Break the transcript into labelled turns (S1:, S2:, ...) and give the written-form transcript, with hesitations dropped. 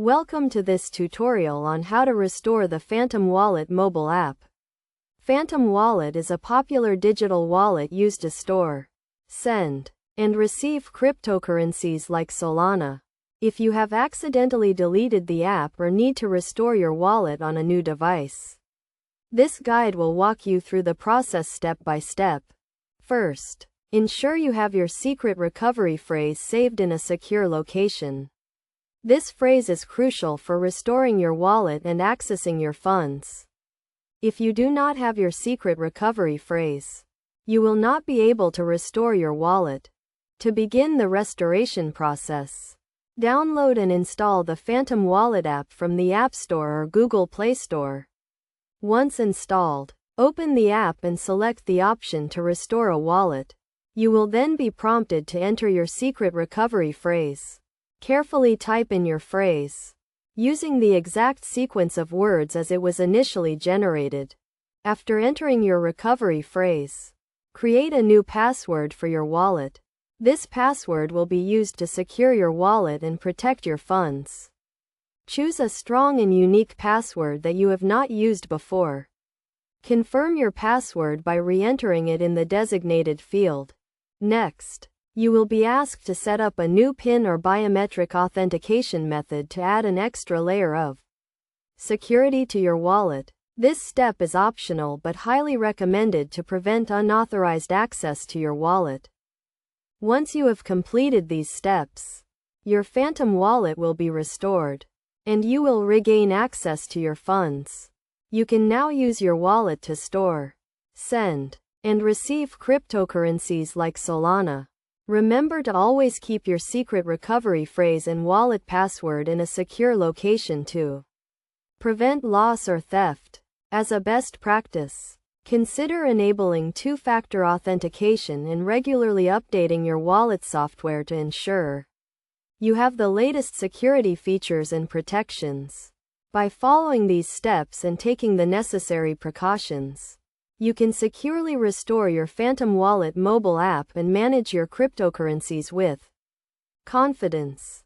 S1: Welcome to this tutorial on how to restore the Phantom Wallet mobile app. Phantom Wallet is a popular digital wallet used to store, send, and receive cryptocurrencies like Solana. If you have accidentally deleted the app or need to restore your wallet on a new device, this guide will walk you through the process step by step. First, ensure you have your secret recovery phrase saved in a secure location. This phrase is crucial for restoring your wallet and accessing your funds. If you do not have your secret recovery phrase, you will not be able to restore your wallet. To begin the restoration process, download and install the Phantom Wallet app from the App Store or Google Play Store. Once installed, open the app and select the option to restore a wallet. You will then be prompted to enter your secret recovery phrase. Carefully type in your phrase, using the exact sequence of words as it was initially generated. After entering your recovery phrase, create a new password for your wallet. This password will be used to secure your wallet and protect your funds. Choose a strong and unique password that you have not used before. Confirm your password by re-entering it in the designated field. Next, you will be asked to set up a new PIN or biometric authentication method to add an extra layer of security to your wallet. This step is optional but highly recommended to prevent unauthorized access to your wallet. Once you have completed these steps, your Phantom Wallet will be restored, and you will regain access to your funds. You can now use your wallet to store, send, and receive cryptocurrencies like Solana. Remember to always keep your secret recovery phrase and wallet password in a secure location to prevent loss or theft. As a best practice, consider enabling two-factor authentication and regularly updating your wallet software to ensure you have the latest security features and protections. By following these steps and taking the necessary precautions, you can securely restore your Phantom Wallet mobile app and manage your cryptocurrencies with confidence.